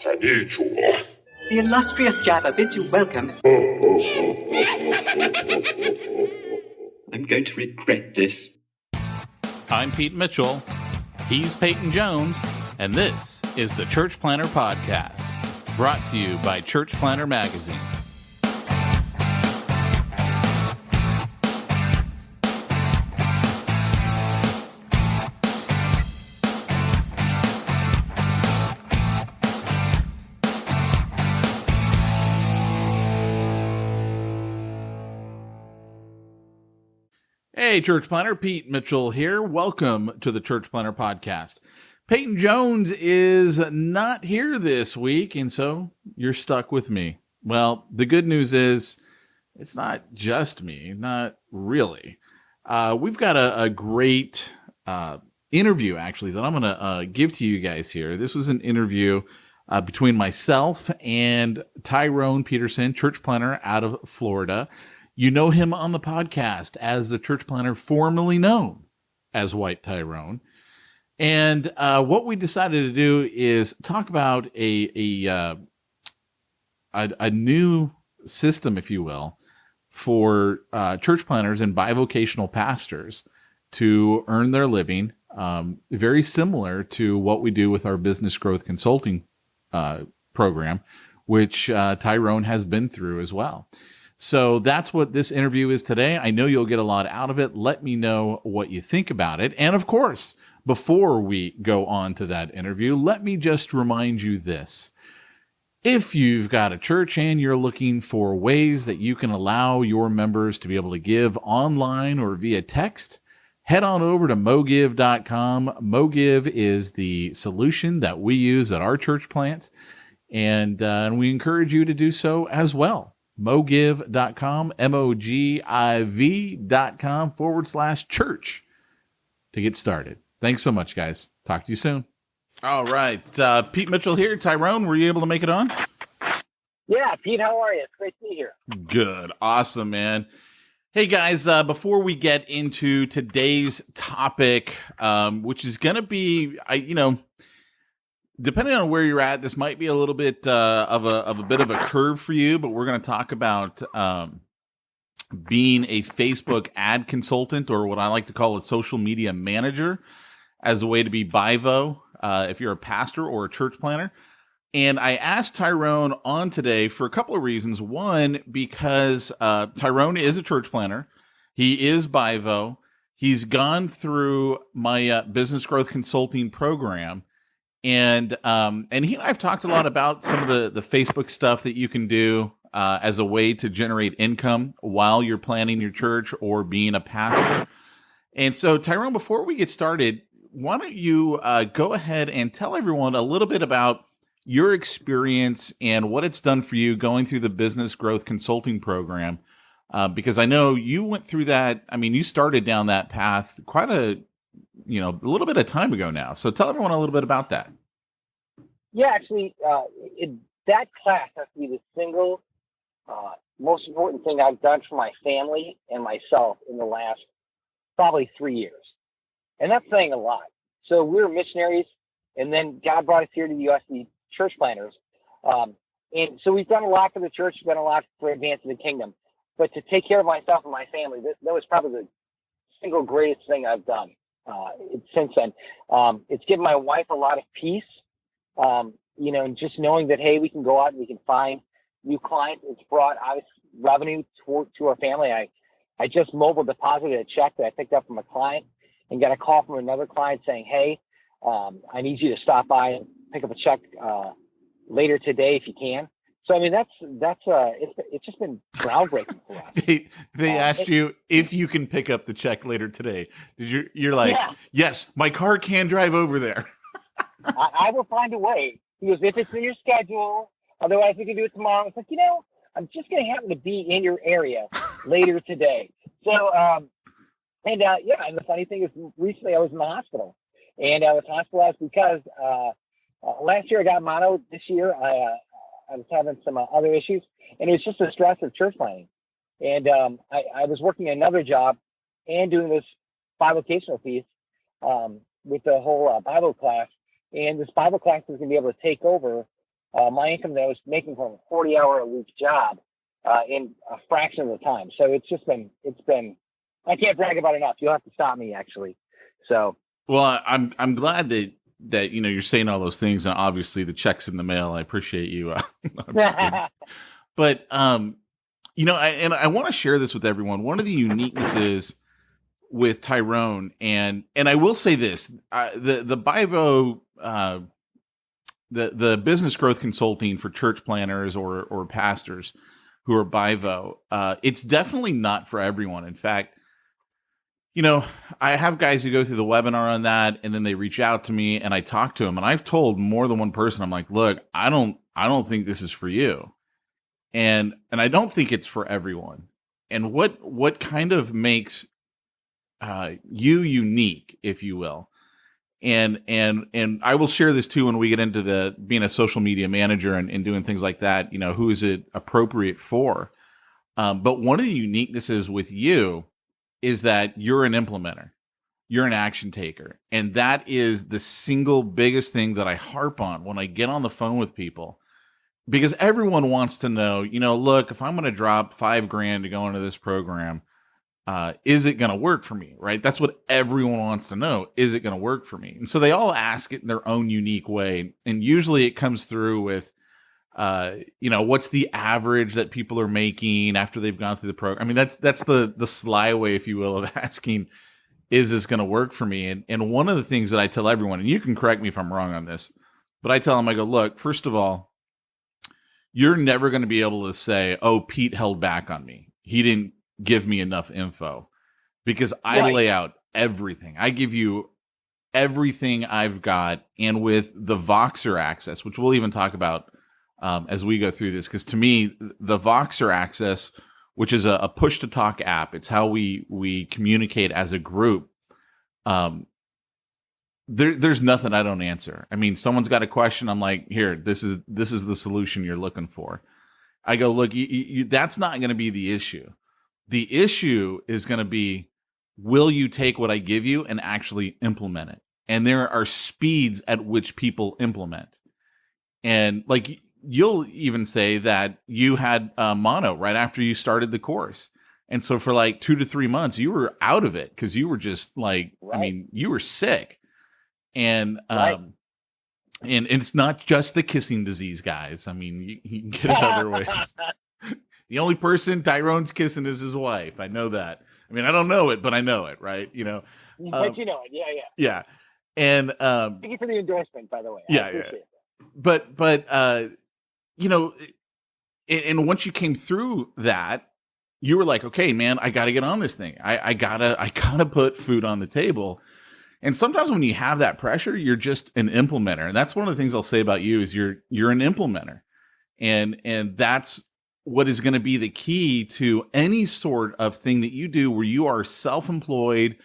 The illustrious Jabba bids you welcome. I'm going to regret this. I'm Pete Mitchell. He's Peyton Jones. And this is the Church Planter Podcast, brought to you by Church Planter Magazine. Hey, Church Planter, Pete Mitchell here. Welcome to the Church Planter Podcast. Peyton Jones is not here this week, and so you're stuck with me. Well, the good news is it's not just me, not really. We've got a great interview, actually, that I'm going to give to you guys here. This was an interview between myself and Tyrone Peterson, church planter out of Florida. You know him on the podcast as the church planter formerly known as White Tyrone. And what we decided to do is talk about a new system, if you will, for church planters and bivocational pastors to earn their living, very similar to what we do with our business growth consulting program, which Tyrone has been through as well. So that's what this interview is today. I know you'll get a lot out of it. Let me know what you think about it. And of course, before we go on to that interview, let me just remind you this. If you've got a church and you're looking for ways that you can allow your members to be able to give online or via text, head on over to mogive.com. Mogive is the solution that we use at our church plant, and we encourage you to do so as well. Mogive.com, mogiv.com/church to get started. Thanks so much, guys. Talk to you soon. All right. Pete Mitchell here. Tyrone, were you able to make it on? Yeah, Pete, how are you? It's great to be here. Good. Awesome, man. Hey, guys, before we get into today's topic, which is going to be, depending on where you're at, this might be a little bit of a bit of a curve for you, but we're going to talk about being a Facebook ad consultant, or what I like to call a social media manager, as a way to be Bivo if you're a pastor or a church planter. And I asked Tyrone on today for a couple of reasons. One, because Tyrone is a church planter. He is Bivo. He's gone through my business growth consulting program. And he and I've talked a lot about some of the Facebook stuff that you can do as a way to generate income while you're planning your church or being a pastor. And so, Tyrone, before we get started, why don't you go ahead and tell everyone a little bit about your experience and what it's done for you going through the business growth consulting program, because I know you went through that. I mean, you started down that path quite a little bit of time ago now. So tell everyone a little bit about that. Yeah, actually, that class has to be the single most important thing I've done for my family and myself in the last probably 3 years. And that's saying a lot. So we were missionaries, and then God brought us here to the U.S. to be church planters. And so we've done a lot for the church, we've done a lot for advancing the kingdom. But to take care of myself and my family, that was probably the single greatest thing I've done since then. It's given my wife a lot of peace, and just knowing that, hey, we can go out and we can find new clients. It's brought obvious revenue to our family. I just mobile deposited a check that I picked up from a client and got a call from another client saying, hey, I need you to stop by and pick up a check later today if you can. So, I mean, it's just been groundbreaking for us. They asked you if you can pick up the check later today. You're like, yeah. Yes, my car can drive over there. I will find a way. He goes, if it's in your schedule, otherwise we can do it tomorrow. It's like, I'm just going to happen to be in your area later today. So, and the funny thing is, recently I was in the hospital, and I was hospitalized because last year I got mono. This year I was having some other issues, and it was just the stress of church planting. And I was working another job and doing this bivocational piece with the whole Bible class. And this Bible class is going to be able to take over my income that I was making from a 40-hour-a-week job in a fraction of the time. So it's been, I can't brag about it enough. You'll have to stop me, actually. So. Well, I'm glad that you're saying all those things, and obviously the check's in the mail. I appreciate you. I'm just kidding. But I want to share this with everyone. One of the uniquenesses with Tyrone, and I will say this: the Bivo, the business growth consulting for church planners or pastors who are Bivo, it's definitely not for everyone. In fact, I have guys who go through the webinar on that, and then they reach out to me, and I talk to them, and I've told more than one person, I'm like, look, I don't think this is for you. And I don't think it's for everyone. And what kind of makes you unique, if you will. And I will share this too when we get into the being a social media manager and doing things like that, who is it appropriate for? But one of the uniquenesses with you is that you're an implementer. You're an action taker. And that is the single biggest thing that I harp on when I get on the phone with people. Because everyone wants to know, look, if I'm going to drop $5,000 to go into this program, is it going to work for me? Right? That's what everyone wants to know. Is it going to work for me? And so they all ask it in their own unique way. And usually it comes through with, what's the average that people are making after they've gone through the program? I mean, that's the sly way, if you will, of asking, is this going to work for me? And one of the things that I tell everyone, and you can correct me if I'm wrong on this, but I tell them, I go, look, first of all, you're never going to be able to say, oh, Pete held back on me. He didn't give me enough info, because I lay out everything. I give you everything I've got. And with the Voxer access, which we'll even talk about as we go through this, because to me, the Voxer access, which is a push to talk app, it's how we communicate as a group. There's nothing I don't answer. I mean, someone's got a question. I'm like, here, this is the solution you're looking for. I go, look, that's not going to be the issue. The issue is going to be, will you take what I give you and actually implement it? And there are speeds at which people implement. And like, you'll even say that you had mono right after you started the course. And so for like 2 to 3 months, you were out of it because you were just like, I mean, you were sick. And and it's not just the kissing disease, guys. I mean, you can get it other ways. The only person Tyrone's kissing is his wife. I know that. I mean, I don't know it, but I know it, right? But you know it. Yeah. And thank you for the endorsement, by the way. Yeah. But and once you came through that, you were like, okay, man, I got to get on this thing. I gotta put food on the table. And sometimes when you have that pressure, you're just an implementer. And that's one of the things I'll say about you is you're an implementer. And that's what is going to be the key to any sort of thing that you do where you are self-employed,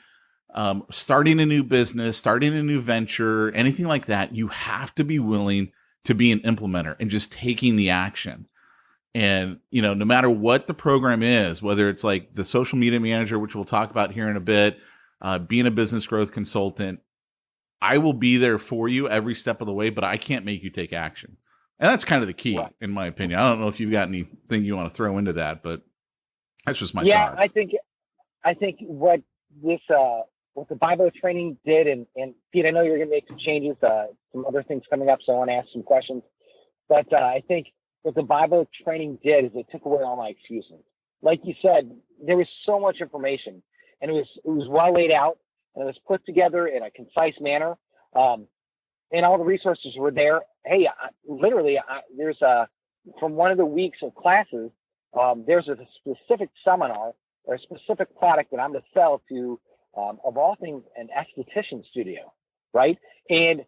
starting a new business, starting a new venture, anything like that. You have to be willing to be an implementer and just taking the action. And, no matter what the program is, whether it's like the social media manager, which we'll talk about here in a bit, being a business growth consultant, I will be there for you every step of the way, but I can't make you take action. And that's kind of the key, in my opinion. I don't know if you've got anything you want to throw into that, but that's just my thoughts. Yeah, I think what this, what the Bible training did, and Pete, I know you're going to make some changes, some other things coming up, so I want to ask some questions. But I think what the Bible training did is it took away all my excuses. Like you said, there was so much information, and it was well laid out, and it was put together in a concise manner. And all the resources were there. Hey, there's from one of the weeks of classes, there's a specific seminar or a specific product that I'm going to sell to, of all things, an esthetician studio, right? And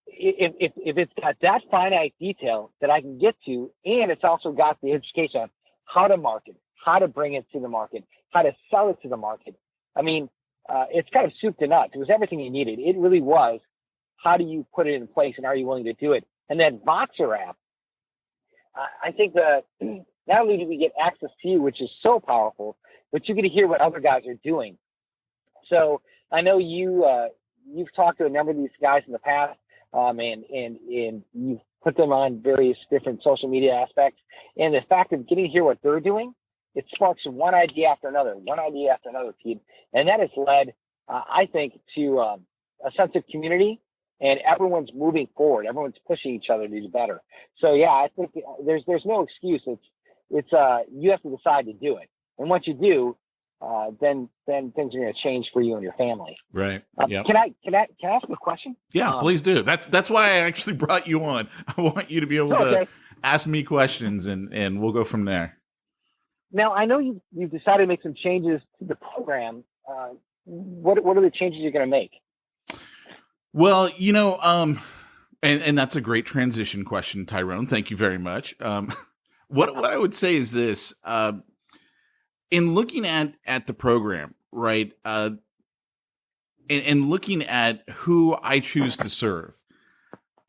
if it's got that finite detail that I can get to, and it's also got the education on how to market, how to bring it to the market, how to sell it to the market. I mean, it's kind of soup to nuts. It was everything you needed. It really was. How do you put it in place, and are you willing to do it? And then Voxer app, I think that not only do we get access to you, which is so powerful, but you get to hear what other guys are doing. So I know you've talked to a number of these guys in the past, and you've put them on various different social media aspects. And the fact of getting to hear what they're doing, it sparks one idea after another, Pete. And that has led, I think, to a sense of community, and everyone's moving forward. Everyone's pushing each other to do better. So yeah, I think there's no excuse. It's you have to decide to do it. And once you do, then things are going to change for you and your family. Right. Yeah. Can I ask a question? Yeah, please do. That's why I actually brought you on. I want you to be able to ask me questions, and we'll go from there. Now, I know you've decided to make some changes to the program. What are the changes you're going to make? Well, and that's a great transition question, Tyrone. Thank you very much. What I would say is this: in looking at the program, right, and looking at who I choose to serve,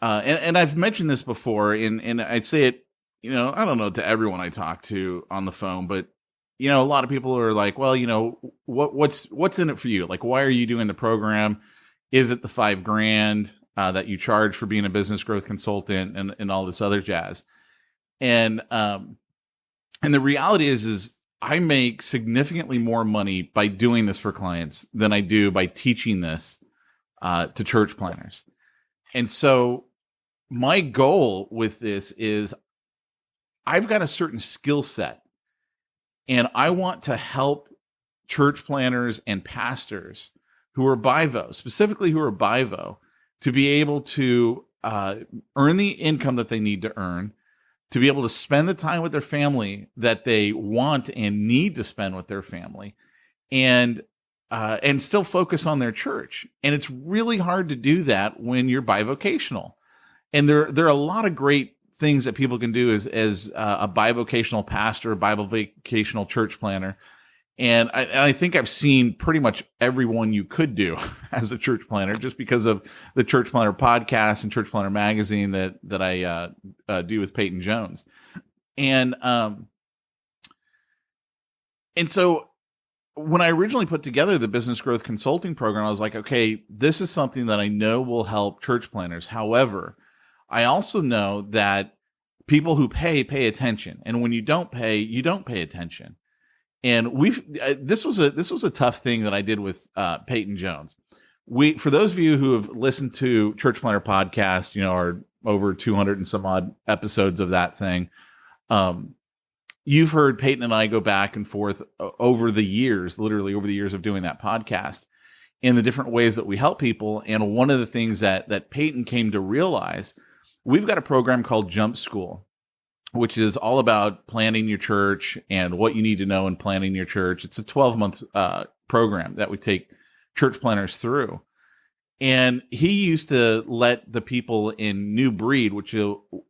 and I've mentioned this before, and I say it, I don't know, to everyone I talk to on the phone, but a lot of people are like, well, what's in it for you? Like, why are you doing the program? Is it the $5,000 that you charge for being a business growth consultant and all this other jazz? And the reality is I make significantly more money by doing this for clients than I do by teaching this to church planners. And so my goal with this is I've got a certain skill set, and I want to help church planners and pastors who are BIVO, specifically who are BIVO, to be able to earn the income that they need to earn, to be able to spend the time with their family that they want and need to spend with their family, and still focus on their church. And it's really hard to do that when you're bivocational. And there are a lot of great things that people can do as a bivocational pastor, a bivocational church planner. And I think I've seen pretty much everyone you could do as a church planner, just because of the Church Planner podcast and Church Planner magazine that I do with Peyton Jones. And so when I originally put together the business growth consulting program, I was like, okay, this is something that I know will help church planners. However, I also know that people who pay attention. And when you don't pay attention. And this was a tough thing that I did with Peyton Jones. For those of you who have listened to Church Planner podcast, our over 200 and some odd episodes of that thing, you've heard Peyton and I go back and forth over the years, literally over the years of doing that podcast, in the different ways that we help people. And one of the things that Peyton came to realize, we've got a program called Jump School, which is all about planning your church and what you need to know in planning your church. It's a 12-month program that we take church planners through. And he used to let the people in New Breed, which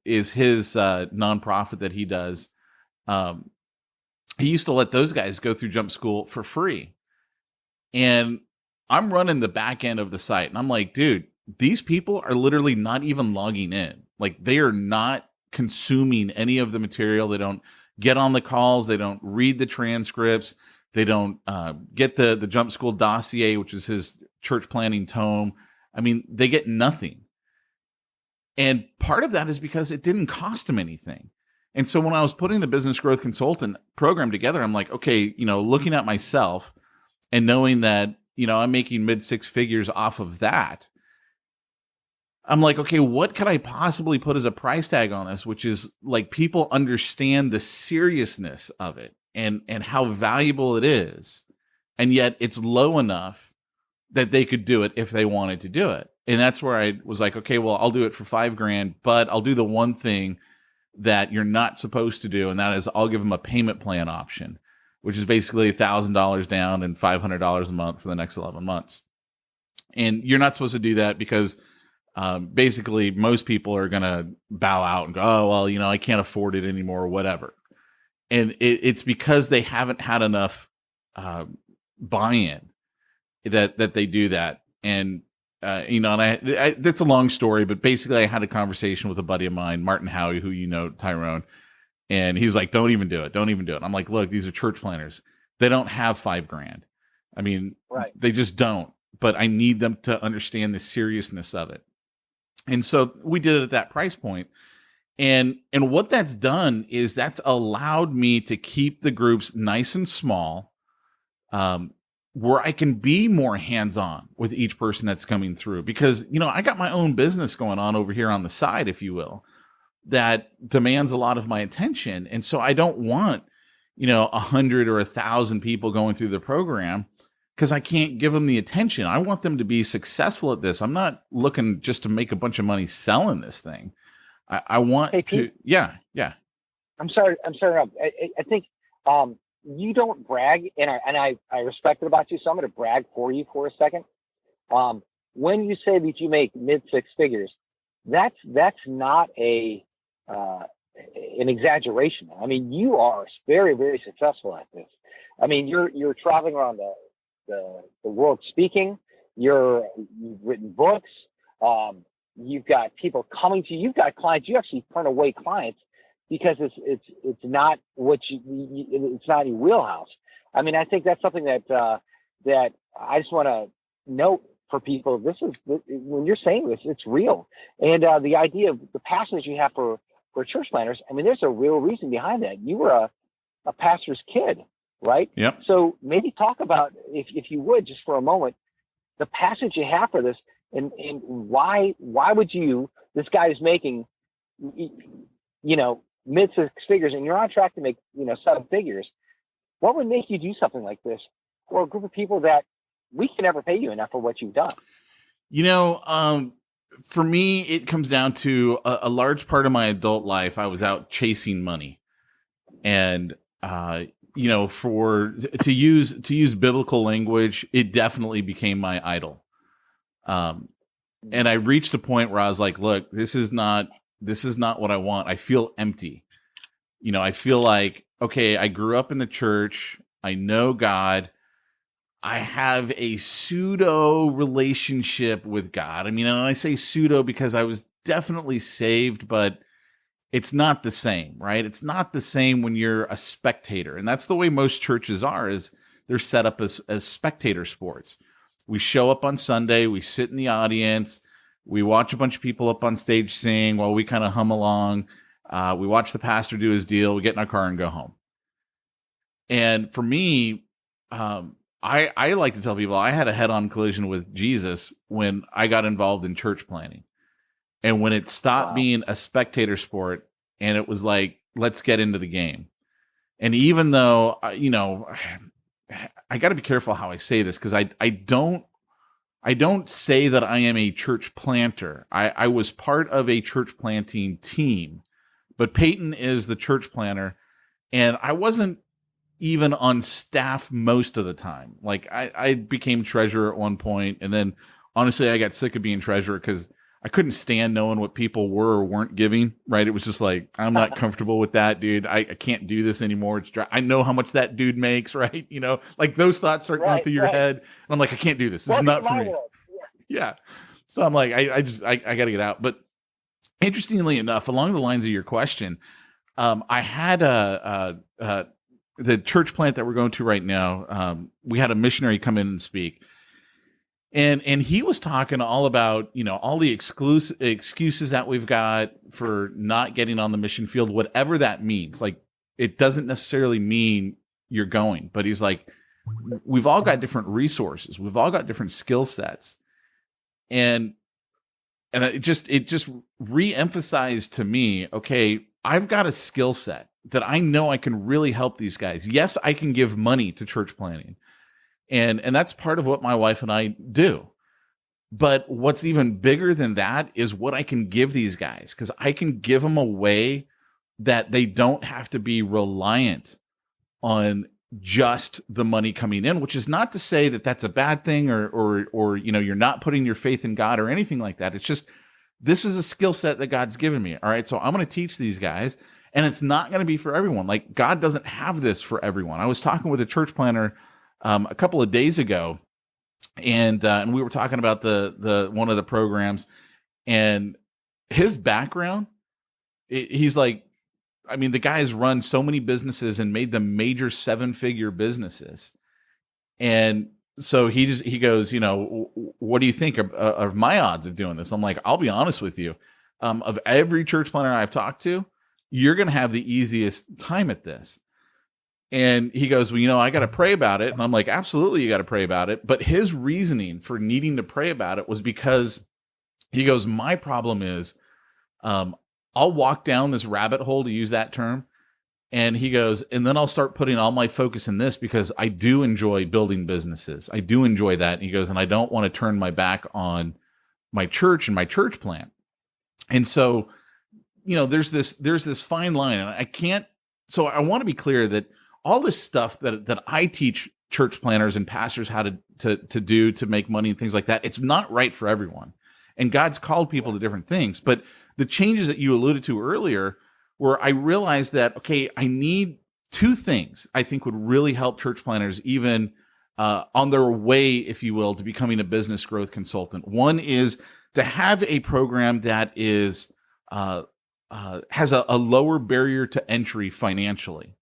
is his nonprofit that he does, he used to let those guys go through Jump School for free. And I'm running the back end of the site, and I'm like, dude, these people are literally not even logging in. Like, they are not consuming any of the material. They don't get on the calls. They don't read the transcripts. They don't get the Jump School dossier, which is his church planning tome. I mean, they get nothing. And part of that is because it didn't cost them anything. And so when I was putting the business growth consultant program together, I'm like, okay, looking at myself and knowing that, I'm making mid six figures off of that, I'm like, okay, what could I possibly put as a price tag on this? Which is like, people understand the seriousness of it and how valuable it is. And yet it's low enough that they could do it if they wanted to do it. And that's where I was like, okay, well, I'll do it for $5,000, but I'll do the one thing that you're not supposed to do. And that is, I'll give them a payment plan option, which is basically $1,000 down and $500 a month for the next 11 months. And you're not supposed to do that because basically most people are going to bow out and go, oh, well, I can't afford it anymore or whatever. And it's because they haven't had enough buy-in that they do that. And, and I that's a long story, but basically I had a conversation with a buddy of mine, Martin Howie, who Tyrone, and he's like, don't even do it. Don't even do it. I'm like, look, these are church planners. They don't have $5,000. I mean, right. They just don't, but I need them to understand the seriousness of it. And so we did it at that price point. And what that's done is that's allowed me to keep the groups nice and small, where I can be more hands-on with each person that's coming through, because, I got my own business going on over here on the side, if you will, that demands a lot of my attention. And so I don't want, 100 or 1,000 people going through the program, because I can't give them the attention. I want them to be successful at this. I'm not looking just to make a bunch of money selling this thing. I want Hey, to, Pete, yeah. I'm sorry. I think you don't brag, and I respect it about you. So I'm going to brag for you for a second. When you say that you make mid six figures, that's not an exaggeration. I mean, you are very, very successful at this. I mean, you're traveling around the world speaking. You've written books. You've got people coming to you. You've got clients. You actually turn away clients because it's not it's not your wheelhouse. I mean, I think that's something that I just want to note for people. This is, when you're saying this, it's real. And the idea of the passion that you have for church planners, I mean, there's a real reason behind that. You were a pastor's kid, right? Yep. So maybe talk about, if you would, just for a moment, the passion you have for this, and why would you, this guy is making, mid six figures, and you're on track to make, 7 figures. What would make you do something like this for a group of people that we can never pay you enough for what you've done? For me, it comes down to a large part of my adult life. I was out chasing money, and, to use biblical language, it definitely became my idol. And I reached a point where I was like, look, this is not what I want. I feel empty. I feel like, okay, I grew up in the church. I know God. I have a pseudo relationship with God. I mean, and I say pseudo because I was definitely saved, but it's not the same, right? It's not the same when you're a spectator. And that's the way most churches are, is they're set up as spectator sports. We show up on Sunday, we sit in the audience, we watch a bunch of people up on stage sing while we kind of hum along. We watch the pastor do his deal, we get in our car and go home. And for me, I like to tell people I had a head-on collision with Jesus when I got involved in church planning. And when it stopped being a spectator sport and it was like, let's get into the game. And even though, I got to be careful how I say this, because I don't say that I am a church planter. I was part of a church planting team, but Peyton is the church planter, and I wasn't even on staff most of the time. Like I became treasurer at one point, and then honestly, I got sick of being treasurer because I couldn't stand knowing what people were or weren't giving, right? It was just like, I'm not comfortable with that, dude. I can't do this anymore. It's dry. I know how much that dude makes, right? Like those thoughts start going through your head. And I'm like, I can't do this. This is not for me. Yeah. So I'm like, I got to get out. But interestingly enough, along the lines of your question, I had the church plant that we're going to right now. We had a missionary come in and speak. And he was talking all about, all the excuses that we've got for not getting on the mission field, whatever that means. Like, it doesn't necessarily mean you're going, but he's like, we've all got different resources. We've all got different skill sets. And it just re-emphasized to me, okay, I've got a skill set that I know I can really help these guys. Yes, I can give money to church planning. And that's part of what my wife and I do. But what's even bigger than that is what I can give these guys, because I can give them a way that they don't have to be reliant on just the money coming in, which is not to say that that's a bad thing or you're not putting your faith in God or anything like that. It's just, this is a skill set that God's given me. All right. So I'm going to teach these guys, and it's not going to be for everyone. Like, God doesn't have this for everyone. I was talking with a church planner a couple of days ago, and we were talking about the one of the programs, and his background. He's like, I mean, the guy's run so many businesses and made them major 7-figure businesses, and so he goes, what do you think of my odds of doing this? I'm like, I'll be honest with you, of every church planner I've talked to, you're going to have the easiest time at this. And he goes, well, I got to pray about it. And I'm like, absolutely, you got to pray about it. But his reasoning for needing to pray about it was because he goes, my problem is I'll walk down this rabbit hole, to use that term. And he goes, and then I'll start putting all my focus in this because I do enjoy building businesses. I do enjoy that. And he goes, and I don't want to turn my back on my church and my church plant. And so, there's this fine line, and so I want to be clear that all this stuff that I teach church planners and pastors how to do to make money and things like that, it's not right for everyone. And God's called people to different things. But the changes that you alluded to earlier, where I realized that, okay, I need two things I think would really help church planners even on their way, if you will, to becoming a business growth consultant. One is to have a program that is has a lower barrier to entry financially,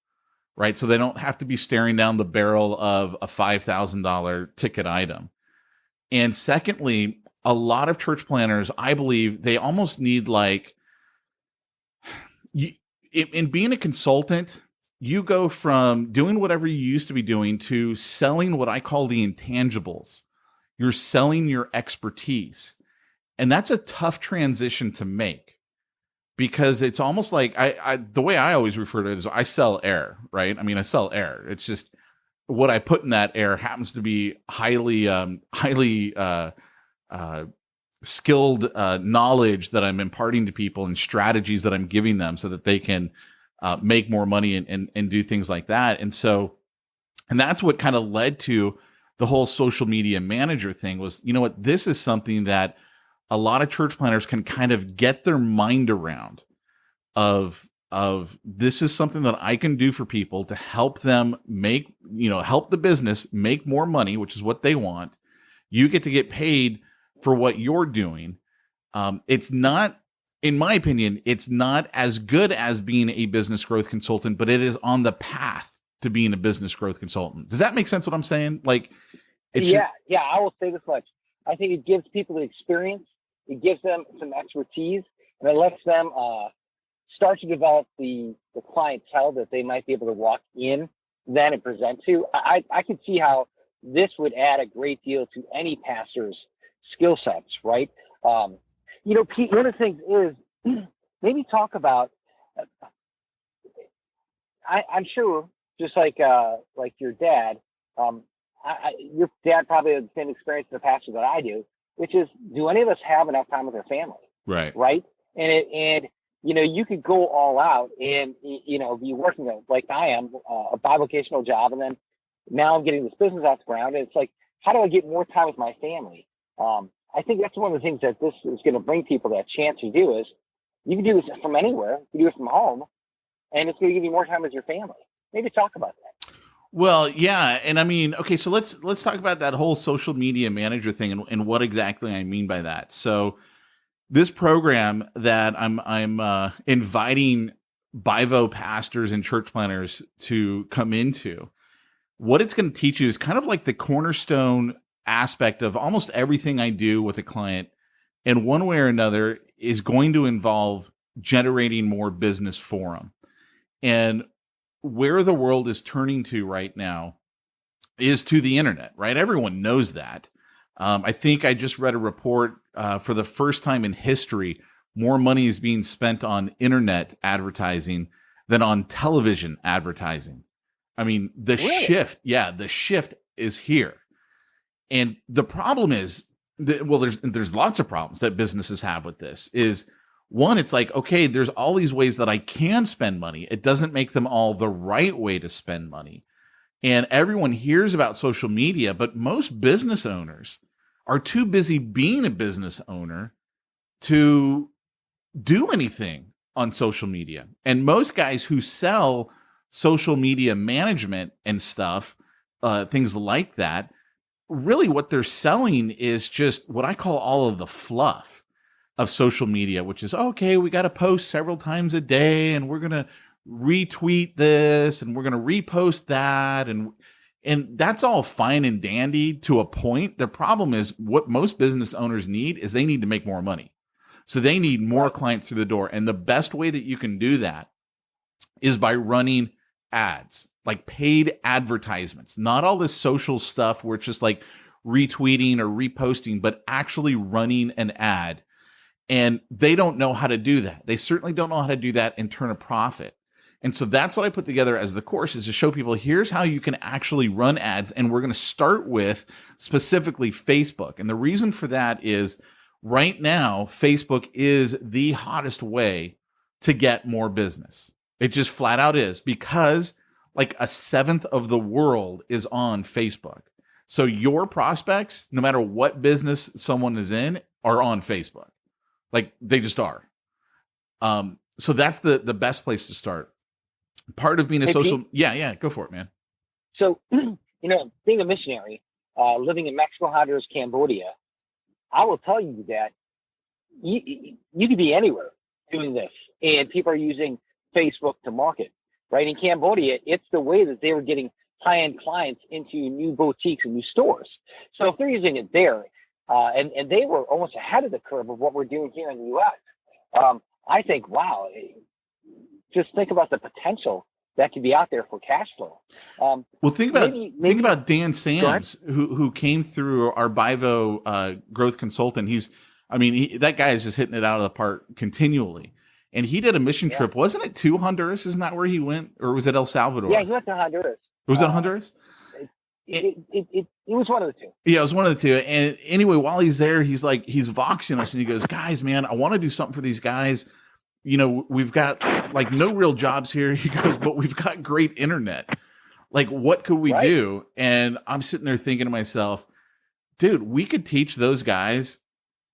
right? So they don't have to be staring down the barrel of a $5,000 ticket item. And secondly, a lot of church planners, I believe, they almost need in being a consultant, you go from doing whatever you used to be doing to selling what I call the intangibles. You're selling your expertise. And that's a tough transition to make, because it's almost like the way I always refer to it is I sell air, right? I mean, I sell air. It's just what I put in that air happens to be highly skilled knowledge that I'm imparting to people and strategies that I'm giving them so that they can make more money and do things like that. And that's what kind of led to the whole social media manager thing was, this is something that a lot of church planners can kind of get their mind around of this is something that I can do for people to help them help the business make more money, which is what they want. You get to get paid for what you're doing. It's not, in my opinion, it's not as good as being a business growth consultant, but it is on the path to being a business growth consultant. Does that make sense what I'm saying? I will say this much. I think it gives people the experience. It gives them some expertise, and it lets them start to develop the clientele that they might be able to walk in then and present to. I can see how this would add a great deal to any pastor's skill sets, right? Pete, one of the things is maybe talk about, I'm sure, just like your dad, your dad probably has the same experience as a pastor that I do, which is, do any of us have enough time with our family? Right. Right. And you could go all out and, be working like I am, a bivocational job. And then now I'm getting this business off the ground. And it's like, how do I get more time with my family? I think that's one of the things that this is going to bring people that chance to do is you can do this from anywhere. You can do it from home, and it's going to give you more time with your family. Maybe talk about that. Well, yeah. And I mean, okay, so let's talk about that whole social media manager thing and what exactly I mean by that. So this program that I'm inviting Bivo pastors and church planners to come into, what it's going to teach you is kind of like the cornerstone aspect of almost everything I do with a client, in one way or another, is going to involve generating more business for them. And where the world is turning to right now is to the internet, right? Everyone knows that. I think I just read a report for the first time in history, more money is being spent on internet advertising than on television advertising. I mean, the shift is here. And the problem is, there's lots of problems that businesses have with this. Is one, it's like, okay, there's all these ways that I can spend money. It doesn't make them all the right way to spend money. And everyone hears about social media, but most business owners are too busy being a business owner to do anything on social media. And most guys who sell social media management and stuff, things like that, really what they're selling is just what I call all of the fluff of social media, which is, okay, we got to post several times a day and we're going to retweet this and we're going to repost that. And that's all fine and dandy to a point. The problem is what most business owners need is they need to make more money. So they need more clients through the door. And the best way that you can do that is by running ads, like paid advertisements, not all this social stuff where it's just like retweeting or reposting, but actually running an ad. And they don't know how to do that. They certainly don't know how to do that and turn a profit. And so that's what I put together as the course, is to show people, here's how you can actually run ads. And we're going to start with specifically Facebook. And the reason for that is right now, Facebook is the hottest way to get more business. It just flat out is, because like a seventh of the world is on Facebook. So your prospects, no matter what business someone is in, are on Facebook. Like they just are. So that's the best place to start. Part of being a social, Pete? yeah, go for it, man. So, being a missionary, living in Mexico, Honduras, Cambodia, I will tell you that you could be anywhere doing this, and people are using Facebook to market. Right in Cambodia, it's the way that they were getting high-end clients into new boutiques and new stores. So if they're using it there, and they were almost ahead of the curve of what we're doing here in the U.S., I think, wow, just think about the potential that could be out there for cash flow. Well, think about Dan Sams, who came through our Bivo growth consultant. That guy is just hitting it out of the park continually. And he did a mission trip. Wasn't it to Honduras? Isn't that where he went? Or was it El Salvador? Yeah, he went to Honduras. Was it Honduras? It was one of the two. Yeah, it was one of the two. And anyway, while he's there, he's voxing us and he goes, guys, man, I want to do something for these guys. We've got like no real jobs here. He goes, but we've got great internet. Like, what could we do? And I'm sitting there thinking to myself, dude, we could teach those guys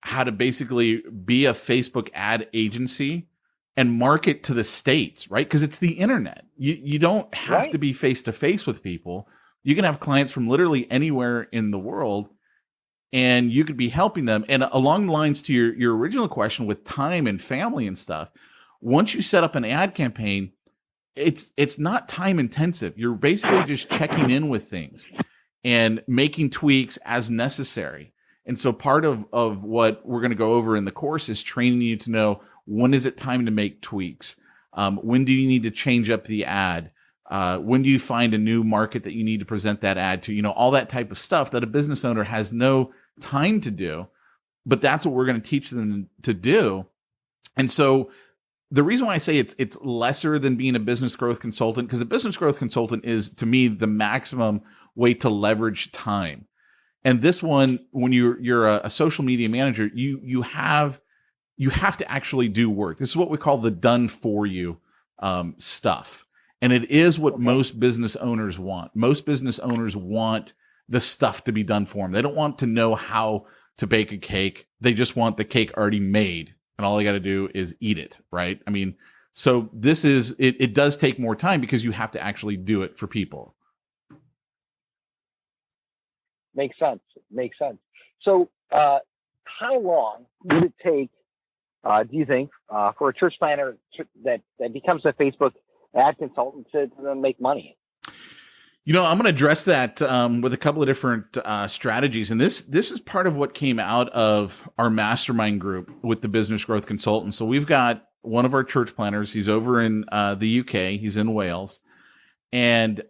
how to basically be a Facebook ad agency and market to the States, right? Because it's the internet. You don't have to be face to face with people. You can have clients from literally anywhere in the world, and you could be helping them. And along the lines to your original question with time and family and stuff, once you set up an ad campaign, it's not time intensive. You're basically just checking in with things and making tweaks as necessary. And so part of what we're going to go over in the course is training you to know, when is it time to make tweaks? When do you need to change up the ad? When do you find a new market that you need to present that ad to? All that type of stuff that a business owner has no time to do, but that's what we're going to teach them to do. And so the reason why I say it's lesser than being a business growth consultant, because a business growth consultant is, to me, the maximum way to leverage time. And this one, when you're a social media manager, you have to actually do work. This is what we call the done for you stuff. And it is what most business owners want. Most business owners want the stuff to be done for them. They don't want to know how to bake a cake. They just want the cake already made, and all they got to do is eat it, right? So this is, it does take more time because you have to actually do it for people. Makes sense. So how long would it take, do you think, for a church planner that becomes a Facebook ad consultant to make money? I'm going to address that with a couple of different strategies. And this is part of what came out of our mastermind group with the business growth consultants. So we've got one of our church planners. He's over in the UK. He's in Wales. And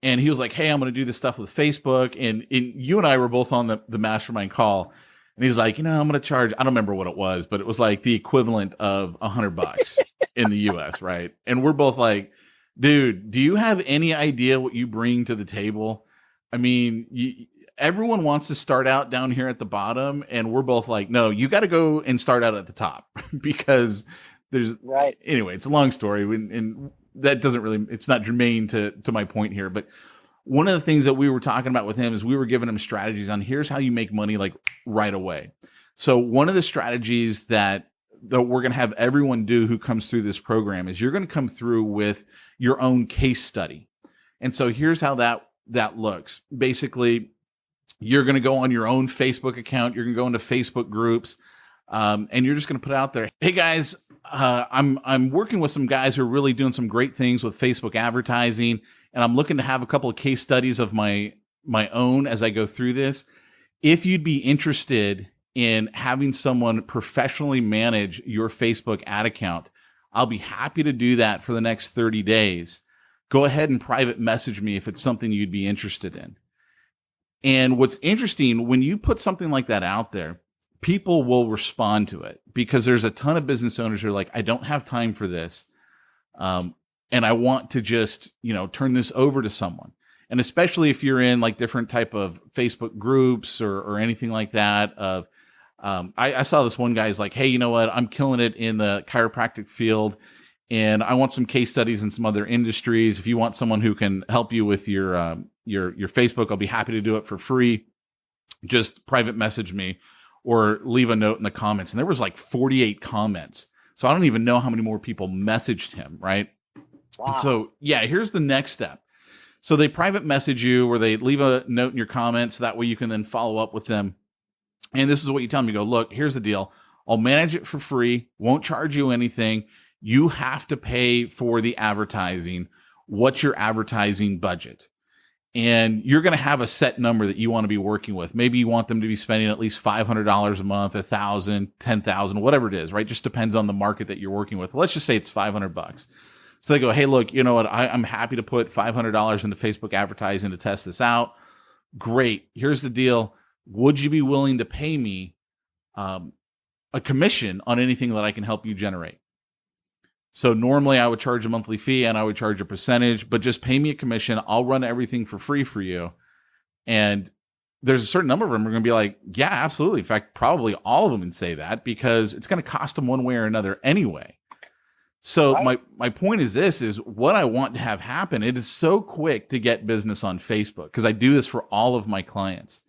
he was like, hey, I'm going to do this stuff with Facebook. And you and I were both on the mastermind call. And he's like, I'm going to charge, I don't remember what it was, but it was like the equivalent of $100 in the US, right? And we're both like, dude, do you have any idea what you bring to the table? Everyone wants to start out down here at the bottom. And we're both like, no, you got to go and start out at the top because anyway, it's a long story. And that doesn't really, it's not germane to my point here. But one of the things that we were talking about with him is we were giving him strategies on here's how you make money like right away. So one of the strategies that we're going to have everyone do who comes through this program is you're going to come through with your own case study. And so here's how that looks. Basically, you're going to go on your own Facebook account. You're going to go into Facebook groups, and you're just going to put out there, hey guys, I'm working with some guys who are really doing some great things with Facebook advertising. And I'm looking to have a couple of case studies of my own as I go through this. If you'd be interested in having someone professionally manage your Facebook ad account, I'll be happy to do that for the next 30 days. Go ahead and private message me if it's something you'd be interested in. And what's interesting, when you put something like that out there, people will respond to it, because there's a ton of business owners who are like, I don't have time for this. And I want to just, turn this over to someone. And especially if you're in like different type of Facebook groups or anything like that of, I saw this one guy's like, hey, you know what? I'm killing it in the chiropractic field, and I want some case studies in some other industries. If you want someone who can help you with your Facebook, I'll be happy to do it for free. Just private message me or leave a note in the comments. And there was like 48 comments. So I don't even know how many more people messaged him, right? Wow. And so, yeah, here's the next step. So they private message you, or they leave a note in your comments. That way you can then follow up with them. And this is what you tell them. You go, look, here's the deal. I'll manage it for free. Won't charge you anything. You have to pay for the advertising. What's your advertising budget? And you're going to have a set number that you want to be working with. Maybe you want them to be spending at least $500 a month, $1,000, $10,000, whatever it is, right? Just depends on the market that you're working with. Let's just say it's $500. So they go, hey, look, you know what? I'm happy to put $500 into Facebook advertising to test this out. Great. Here's the deal. Would you be willing to pay me a commission on anything that I can help you generate? So normally I would charge a monthly fee and I would charge a percentage, but just pay me a commission. I'll run everything for free for you. And there's a certain number of them are going to be like, yeah, absolutely. In fact, probably all of them would say that, because it's going to cost them one way or another anyway. So my point is this is what I want to have happen. It is so quick to get business on Facebook, because I do this for all of my clients,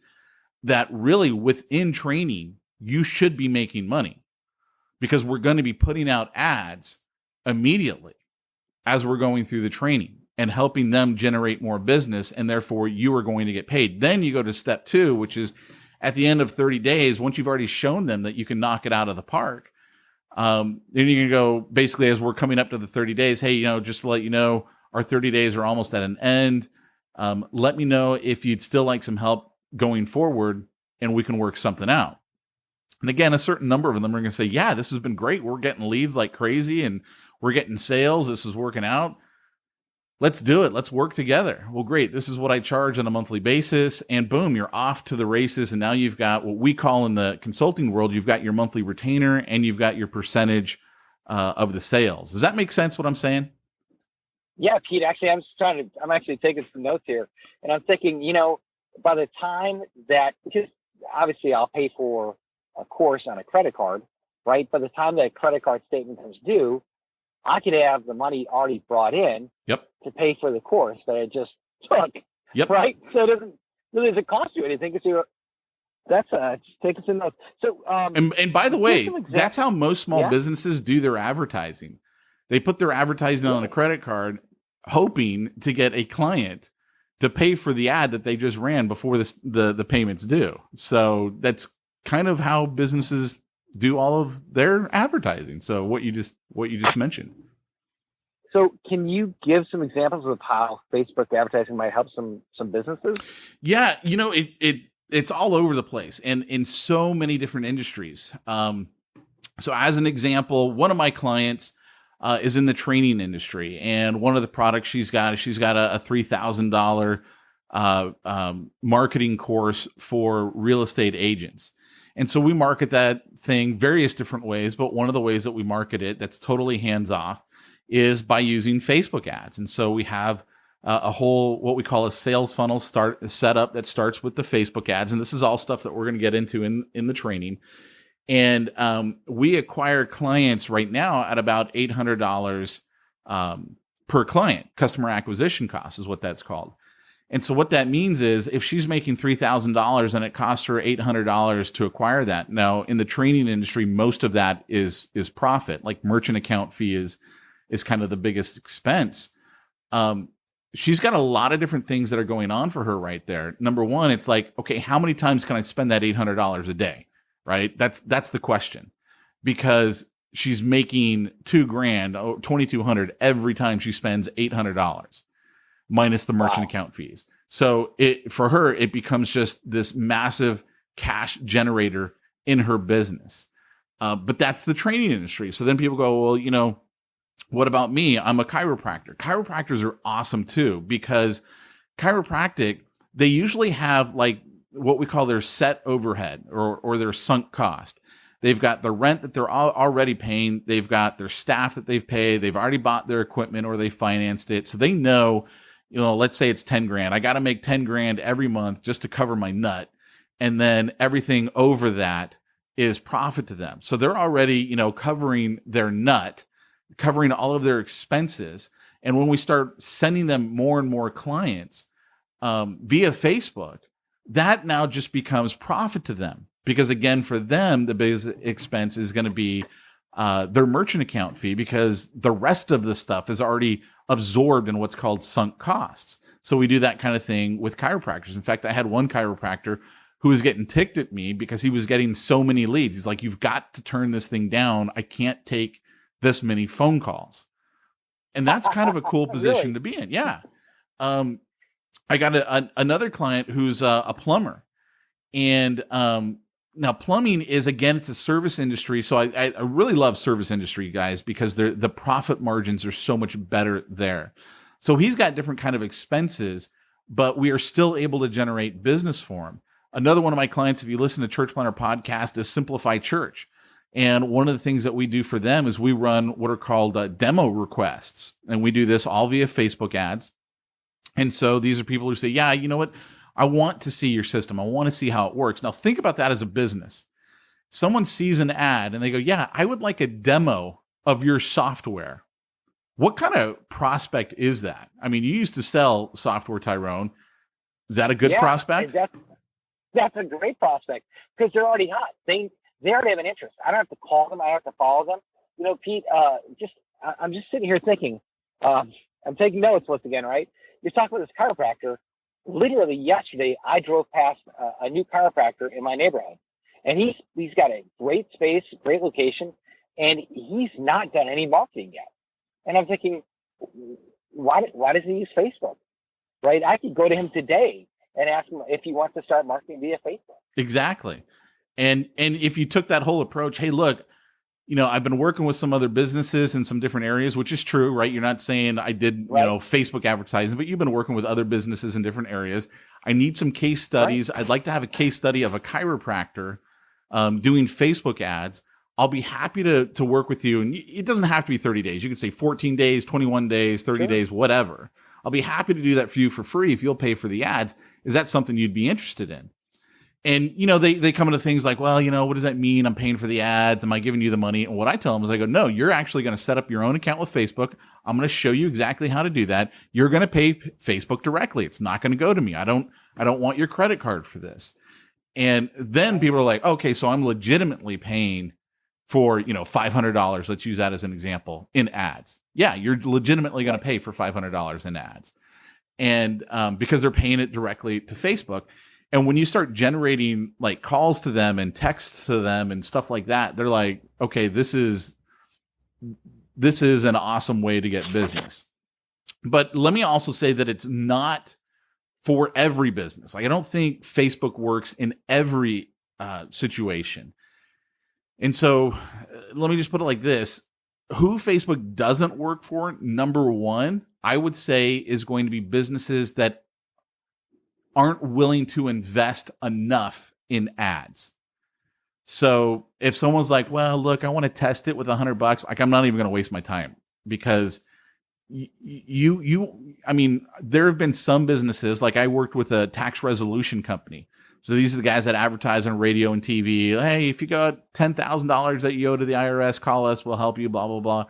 that really within training, you should be making money, because we're going to be putting out ads immediately as we're going through the training and helping them generate more business. And therefore you are going to get paid. Then you go to step 2, which is at the end of 30 days, once you've already shown them that you can knock it out of the park. Then you can go basically, as we're coming up to the 30 days, hey, just to let you know, our 30 days are almost at an end. Let me know if you'd still like some help going forward, and we can work something out. And again, a certain number of them are going to say, yeah, this has been great. We're getting leads like crazy and we're getting sales. This is working out. Let's do it. Let's work together. Well, great. This is what I charge on a monthly basis. And boom, you're off to the races. And now you've got what we call in the consulting world, you've got your monthly retainer and you've got your percentage of the sales. Does that make sense what I'm saying? Yeah, Pete, actually, I'm actually taking some notes here, and I'm thinking, by the time that, because obviously I'll pay for a course on a credit card, right? By the time that credit card statement comes due, I could have the money already brought in to pay for the course that I just took, right? So it doesn't cost you anything, because that's just taking some notes. So, and by the way, that's how most small businesses do their advertising. They put their advertising on a credit card, hoping to get a client to pay for the ad that they just ran before the payments due. So that's kind of how businesses do all of their advertising. So what you just mentioned. So can you give some examples of how Facebook advertising might help some businesses? Yeah, it's all over the place and in so many different industries. So as an example, one of my clients is in the training industry, and one of the products she's got a $3,000 marketing course for real estate agents. And so we market that thing various different ways, but one of the ways that we market it that's totally hands off is by using Facebook ads. And so we have a whole, what we call a sales funnel setup that starts with the Facebook ads. And this is all stuff that we're going to get into in the training. And we acquire clients right now at about $800 per client. Customer acquisition cost is what that's called. And so what that means is if she's making $3,000 and it costs her $800 to acquire that. Now, in the training industry, most of that is profit. Like merchant account fee is kind of the biggest expense. She's got a lot of different things that are going on for her right there. Number one, it's like, okay, how many times can I spend that $800 a day? Right? That's the question, because she's making $2,000, $2,200 every time she spends $800 minus the merchant account fees. So for her, it becomes just this massive cash generator in her business. But that's the training industry. So then people go, well, you know, what about me? I'm a chiropractor. Chiropractors are awesome too, because chiropractic, they usually have like what we call their set overhead or their sunk cost. They've got the rent that they're already paying. They've got their staff that they've paid. They've already bought their equipment or they financed it. So they know, you know, let's say it's 10 grand. I got to make 10 grand every month just to cover my nut. And then everything over that is profit to them. So they're already, you know, covering their nut, covering all of their expenses. And when we start sending them more and more clients via Facebook, that now just becomes profit to them. Because again, for them, the biggest expense is going to be their merchant account fee, because the rest of the stuff is already absorbed in what's called sunk costs. So we do that kind of thing with chiropractors. In fact, I had one chiropractor who was getting ticked at me because he was getting so many leads. He's like, you've got to turn this thing down. I can't take this many phone calls. And that's kind of a cool position Really? to be in. Yeah. I got another client who's a plumber. And now plumbing is, again, it's a service industry. So I really love service industry guys, because the profit margins are so much better there. So he's got different kind of expenses, but we are still able to generate business for him. Another one of my clients, if you listen to Church Planner Podcast, is Simplify Church. And one of the things that we do for them is we run what are called demo requests. And we do this all via Facebook ads. And so these are people who say, yeah, you know what? I want to see your system. I want to see how it works. Now think about that as a business. Someone sees an ad and they go, yeah, I would like a demo of your software. What kind of prospect is that? I mean, you used to sell software, Tyrone. Is that a good prospect? That's a great prospect, because they're already hot. They already have an interest. I don't have to call them. I don't have to follow them. You know, Pete, I'm just sitting here thinking, I'm taking notes once again, right? You're talking about this chiropractor. Literally yesterday, I drove past a new chiropractor in my neighborhood, and he's got a great space, great location, and he's not done any marketing yet. And I'm thinking, why does he use Facebook? Right? I could go to him today and ask him if he wants to start marketing via Facebook. Exactly. And if you took that whole approach, hey, look, you know, I've been working with some other businesses in some different areas, which is true, right? You're not saying I did, right, you know, Facebook advertising, but you've been working with other businesses in different areas. I need some case studies. Right. I'd like to have a case study of a chiropractor doing Facebook ads. I'll be happy to work with you. And it doesn't have to be 30 days. You can say 14 days, 21 days, 30 days, whatever. I'll be happy to do that for you for free if you'll pay for the ads. Is that something you'd be interested in? And, you know, they come into things like, well, you know, what does that mean? I'm paying for the ads. Am I giving you the money? And what I tell them is I go, no, you're actually going to set up your own account with Facebook. I'm going to show you exactly how to do that. You're going to pay Facebook directly. It's not going to go to me. I don't want your credit card for this. And then people are like, okay, so I'm legitimately paying for, you know, $500. Let's use that as an example in ads. Yeah, you're legitimately going to pay for $500 in ads. And because they're paying it directly to Facebook. And when you start generating like calls to them and texts to them and stuff like that, they're like, okay, this is an awesome way to get business. But let me also say that it's not for every business. Like, I don't think Facebook works in every situation. And so let me just put it like this. Who Facebook doesn't work for, number one, I would say is going to be businesses that aren't willing to invest enough in ads. So if someone's like, well, look, I want to test it with $100, like, I'm not even going to waste my time, because I mean, there have been some businesses, like I worked with a tax resolution company. So these are the guys that advertise on radio and TV. Hey, if you got $10,000 that you owe to the IRS, call us, we'll help you, blah, blah,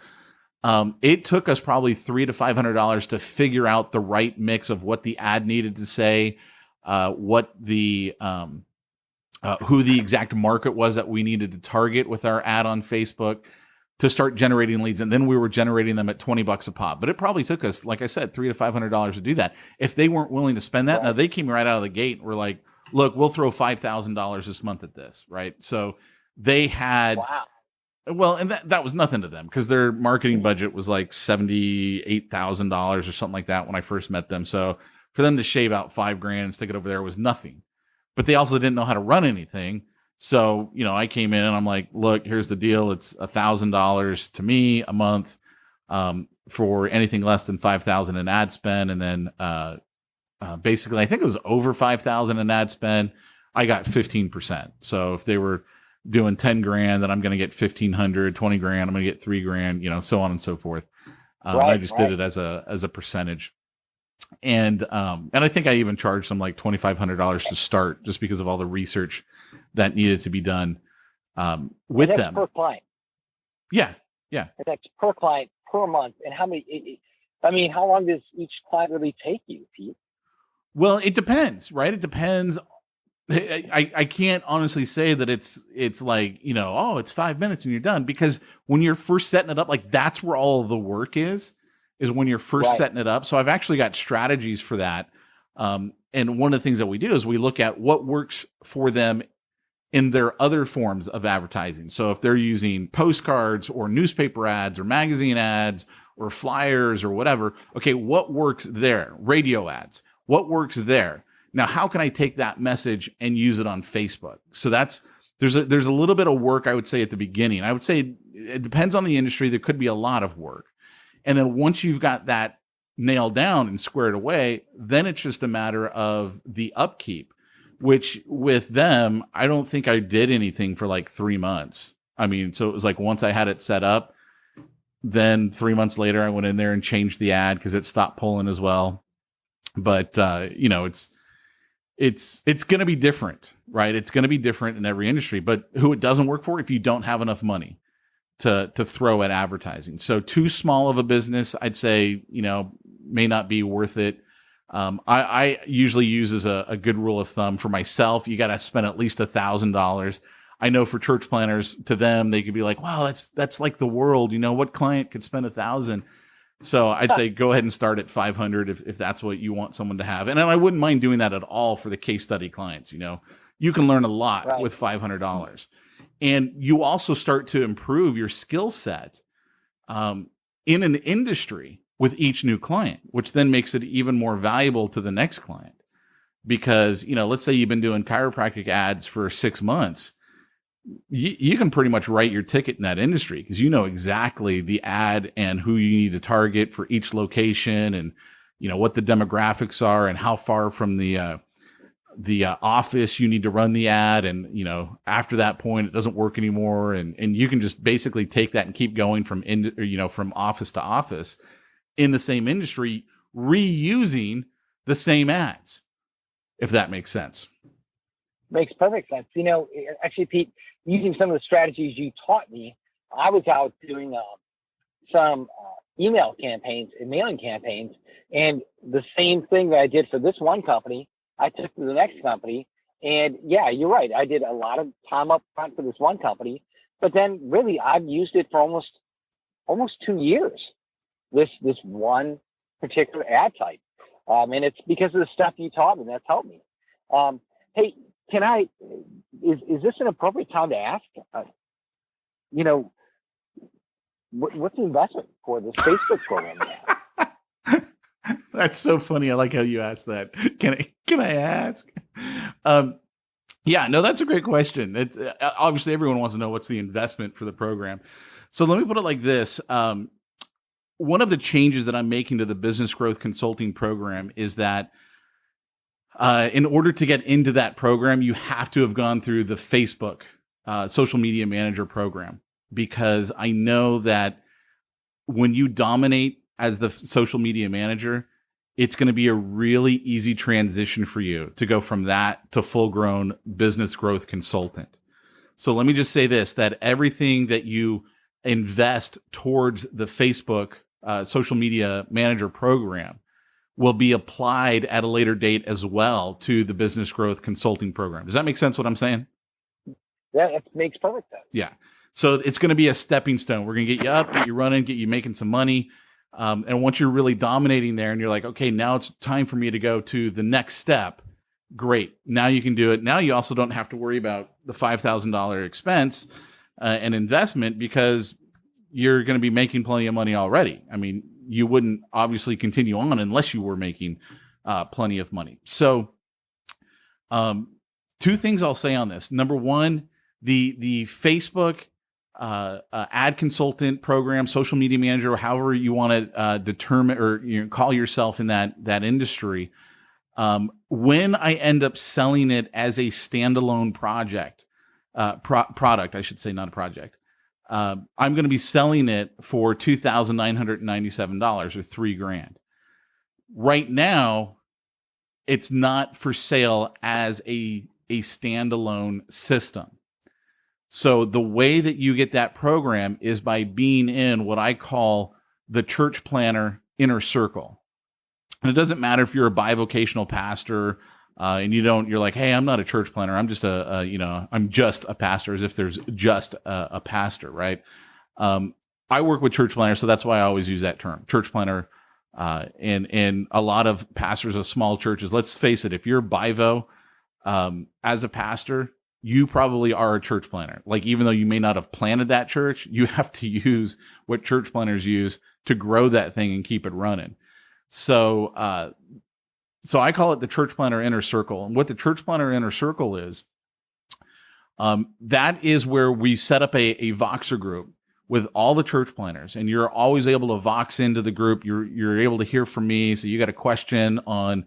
blah. It took us probably $300 to $500 to figure out the right mix of what the ad needed to say, what the who the exact market was that we needed to target with our ad on Facebook to start generating leads. And then we were generating them at $20 a pop. But it probably took us, like I said, $300 to $500 to do that. If they weren't willing to spend that, now they came right out of the gate and were like, look, we'll throw $5,000 this month at this, right? So they had, well, and that was nothing to them, because their marketing budget was like $78,000 or something like that when I first met them. So for them to shave out $5,000 and stick it over there was nothing. But they also didn't know how to run anything. So, I came in and I'm like, look, here's the deal. It's $1,000 to me a month, for anything less than 5,000 in ad spend. And then, basically, I think it was over 5,000 in ad spend. I got 15%. So if they were doing 10 grand, then I'm going to get 1,500, 20 grand, I'm going to get 3 grand, so on and so forth. I just did it as a percentage. And I think I even charged them like $2,500 to start, just because of all the research that needed to be done, with them per client. Yeah. And that's per client per month. And how long does each client really take you, Pete? Well, it depends, right? It depends. I can't honestly say that it's like, it's 5 minutes and you're done, because when you're first setting it up, like that's where all of the work is when you're first setting it up. So I've actually got strategies for that. And one of the things that we do is we look at what works for them in their other forms of advertising. So if they're using postcards or newspaper ads or magazine ads or flyers or whatever, okay, what works there? Radio ads, what works there? Now, how can I take that message and use it on Facebook? So there's a little bit of work, I would say, at the beginning. I would say it depends on the industry. There could be a lot of work. And then once you've got that nailed down and squared away, then it's just a matter of the upkeep, which with them, I don't think I did anything for like 3 months. So it was like once I had it set up, then 3 months later, I went in there and changed the ad because it stopped pulling as well. But, it's going to be different, right? It's going to be different in every industry, but who it doesn't work for, if you don't have enough money to throw at advertising. So too small of a business, I'd say, may not be worth it. I usually use as a good rule of thumb for myself, you got to spend at least $1,000. I know for church planners, to them, they could be like, wow, that's like the world. What client could spend $1,000? So I'd say go ahead and start at 500 if that's what you want someone to have. And I wouldn't mind doing that at all for the case study clients. You can learn a lot with $500. And you also start to improve your skill set in an industry with each new client, which then makes it even more valuable to the next client. Because, let's say you've been doing chiropractic ads for 6 months. You can pretty much write your ticket in that industry because you know exactly the ad and who you need to target for each location, and what the demographics are and how far from the office you need to run the ad. And after that point, it doesn't work anymore, and you can just basically take that and keep going from from office to office in the same industry, reusing the same ads, if that makes sense. Makes perfect sense. Actually, Pete, using some of the strategies you taught me, I was out doing some email campaigns and mailing campaigns, and the same thing that I did for this one company, I took to the next company. And yeah, you're right. I did a lot of time up front for this one company, but then really I've used it for almost 2 years. This one particular ad type, and it's because of the stuff you taught me that's helped me. Hey, is this an appropriate time to ask? What's the investment for this Facebook program? That's so funny. I like how you asked that. Can I ask? Yeah, no, that's a great question. It's obviously everyone wants to know what's the investment for the program. So let me put it like this. One of the changes that I'm making to the business growth consulting program is that in order to get into that program, you have to have gone through the Facebook social media manager program, because I know that when you dominate as the social media manager, it's going to be a really easy transition for you to go from that to full-grown business growth consultant. So let me just say this, that everything that you invest towards the Facebook social media manager program will be applied at a later date as well to the business growth consulting program. Does that make sense what I'm saying? Yeah, it makes perfect sense. Yeah. So it's going to be a stepping stone. We're going to get you up, get you running, get you making some money. And once you're really dominating there and you're like, okay, now it's time for me to go to the next step. Great. Now you can do it. Now you also don't have to worry about the $5,000 expense and investment, because you're going to be making plenty of money already. You wouldn't obviously continue to two things I'll say on this. Number one, the Facebook ad consultant program, social media manager, or however you want to determine or call yourself in that industry. When I end up selling it as a standalone product, I should say, not a project. I'm going to be selling it for $2,997 or $3,000. Right now, it's not for sale as a standalone system. So the way that you get that program is by being in what I call the church planner inner circle. And it doesn't matter if you're a bivocational pastor and you're like, hey, I'm not a church planner. I'm just I'm just a pastor, as if there's just a pastor, right? I work with church planners, so that's why I always use that term, church planner. And a lot of pastors of small churches, let's face it, if you're bivo as a pastor, you probably are a church planner. Like, even though you may not have planted that church, you have to use what church planners use to grow that thing and keep it running. So I call it the church planner inner circle. And what the church planner inner circle is, that is where we set up a Voxer group with all the church planners, and you're always able to Vox into the group. You're able to hear from me. So you got a question on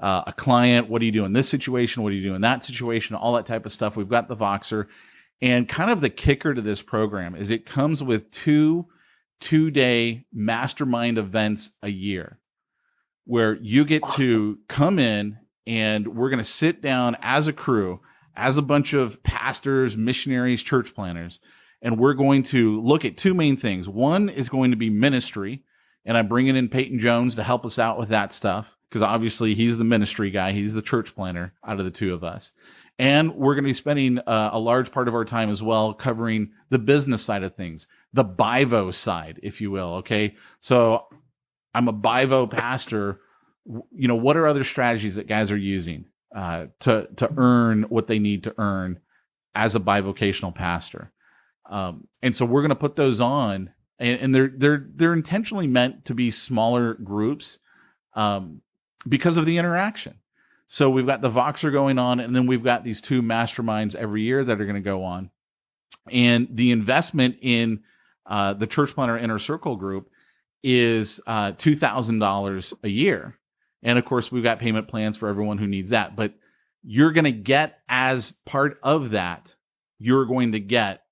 a client, what do you do in this situation? What do you do in that situation? All that type of stuff. We've got the Voxer. And kind of the kicker to this program is it comes with two-day mastermind events a year, where you get to come in and we're going to sit down as a crew, as a bunch of pastors, missionaries, church planners, and we're going to look at two main things. One is going to be ministry, and I'm bringing in Peyton Jones to help us out with that stuff, because obviously he's the ministry guy. He's the church planner out of the two of us. And we're going to be spending a large part of our time as well covering the business side of things, the Bivo side, if you will. Okay. So I'm a Bivo pastor. What are other strategies that guys are using to earn what they need to earn as a bivocational pastor? And so we're going to put those on, and they're intentionally meant to be smaller groups because of the interaction. So we've got the Voxer going on, and then we've got these two masterminds every year that are going to go on. And the investment in the Church Planner Inner Circle group is $2,000 a year. And of course, we've got payment plans for everyone who needs that. But you're going to get, as part of that, you're going to get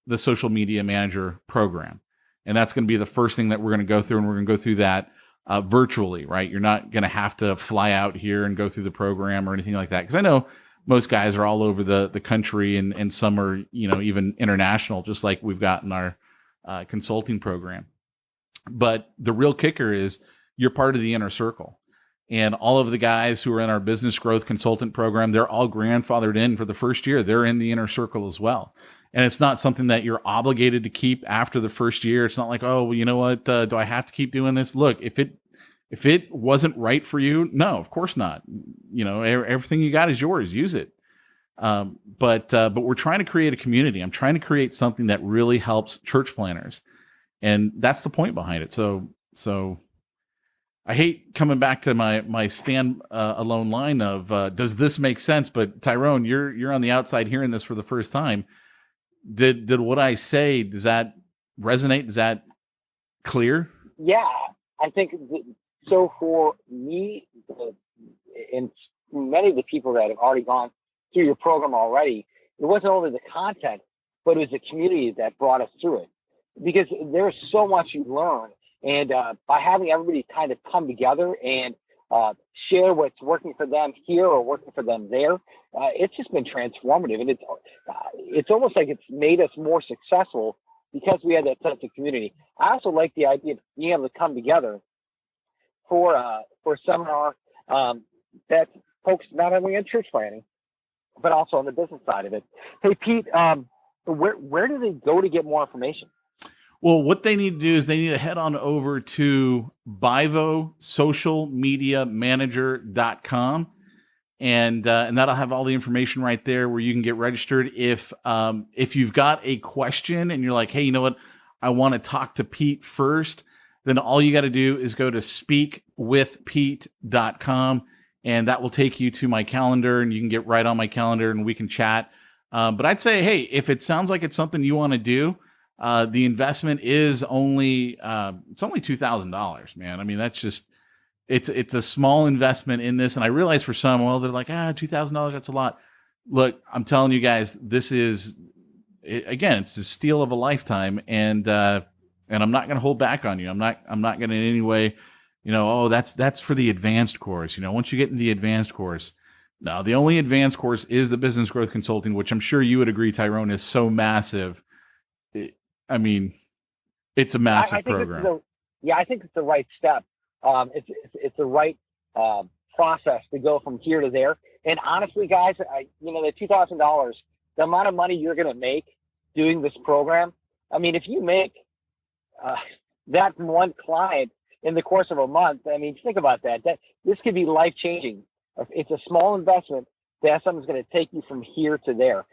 the social media manager program. And that's going to be the first thing that we're going to go through. And we're going to go through that virtually, right? You're not going to have to fly out here and go through the program or anything like that. Because I know most guys are all over the country, and some are, even international, just like we've got in our consulting program. But the real kicker is you're part of the inner circle. And all of the guys who are in our business growth consultant program, they're all grandfathered in for the first year. They're in the inner circle as well. And it's not something that you're obligated to keep after the first year. It's not like, oh, well, you know what? Do I have to keep doing this? Look, if it wasn't right for you, no, of course not. Everything you got is yours. Use it. But we're trying to create a community. I'm trying to create something that really helps church planners. And that's the point behind it. So I hate coming back to my stand alone line of, does this make sense? But Tyrone, you're on the outside hearing this for the first time. Did what I say, does that resonate? Is that clear? Yeah, I think so. For me, and many of the people that have already gone through your program already, it wasn't only the content, but it was the community that brought us through it. Because there's so much you learn. And by having everybody kind of come together and share what's working for them here or working for them there, it's just been transformative. And it's almost like it's made us more successful because we had that sense of community. I also like the idea of being able to come together for a seminar that's focused not only on church planning, but also on the business side of it. Hey, Pete, where do they go to get more information? Well, what they need to do is they need to head on over to bivosocialmediamanager.com. And that'll have all the information right there where you can get registered. If you've got a question and you're like, hey, you know what? I want to talk to Pete first. Then all you got to do is go to speakwithpete.com and that will take you to my calendar, and you can get right on my calendar and we can chat. But I'd say, hey, if it sounds like it's something you want to do, the investment is only $2,000, man. I mean, that's just, it's a small investment in this. And I realize for some, well, they're like, $2,000, that's a lot. Look, I'm telling you guys, this is, again, it's the steal of a lifetime. And I'm not going to hold back on you. I'm not going to in any way, that's for the advanced course. Once you get in the advanced course, no, the only advanced course is the business growth consulting, which I'm sure you would agree, Tyrone, is so massive. It's a massive program. I think it's the right step. It's the right process to go from here to there. And honestly, guys, the $2,000, the amount of money you're going to make doing this program. I mean, if you make that one client in the course of a month, I mean, think about that. This could be life changing. It's a small investment. That's something's going to take you from here to there.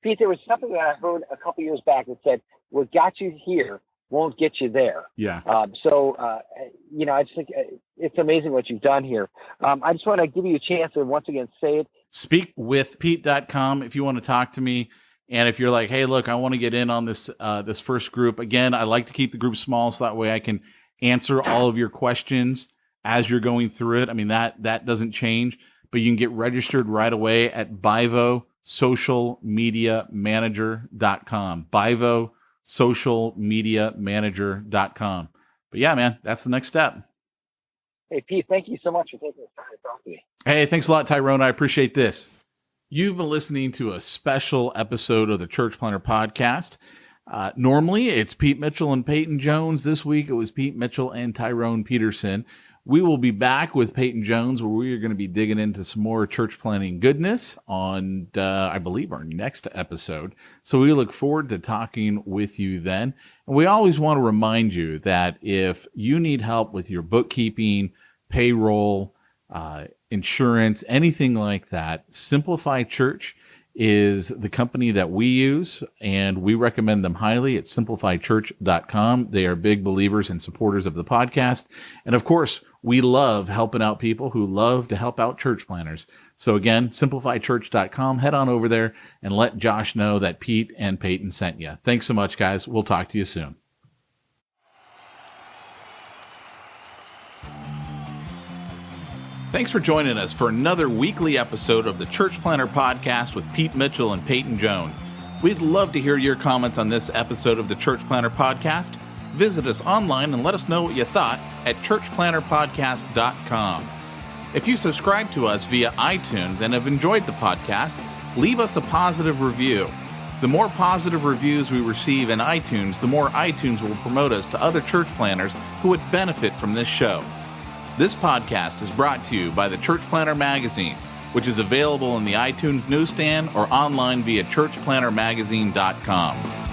Pete, there was something that I heard a couple years back that said, "What got you here won't get you there." Yeah. I just think it's amazing what you've done here. I just want to give you a chance to once again say it. Speakwithpete.com if you want to talk to me. And if you're like, hey, look, I want to get in on this first group. Again, I like to keep the group small so that way I can answer all of your questions as you're going through it. I mean, that doesn't change, but you can get registered right away at Bivosocialmediamanager.com. Bivosocialmediamanager.com. But yeah, man, that's the next step. Hey, Pete, thank you so much for taking the time to talk to me. Hey, thanks a lot, Tyrone. I appreciate this. You've been listening to a special episode of the Church Planter Podcast. Normally, it's Pete Mitchell and Peyton Jones. This week, it was Pete Mitchell and Tyrone Peterson. We will be back with Peyton Jones, where we are going to be digging into some more church planting goodness on, I believe, our next episode. So we look forward to talking with you then. And we always want to remind you that if you need help with your bookkeeping, payroll, insurance, anything like that, Simplify Church is the company that we use, and we recommend them highly at simplifychurch.com. They are big believers and supporters of the podcast. And of course, we love helping out people who love to help out church planners. So again, simplifychurch.com, head on over there and let Josh know that Pete and Peyton sent you. Thanks so much, guys. We'll talk to you soon. Thanks for joining us for another weekly episode of the Church Planter Podcast with Pete Mitchell and Peyton Jones. We'd love to hear your comments on this episode of the Church Planter Podcast. Visit us online and let us know what you thought at churchplanterpodcast.com. If you subscribe to us via iTunes and have enjoyed the podcast, leave us a positive review. The more positive reviews we receive in iTunes, the more iTunes will promote us to other church planners who would benefit from this show. This podcast is brought to you by the Church Planter Magazine, which is available in the iTunes newsstand or online via churchplantermagazine.com.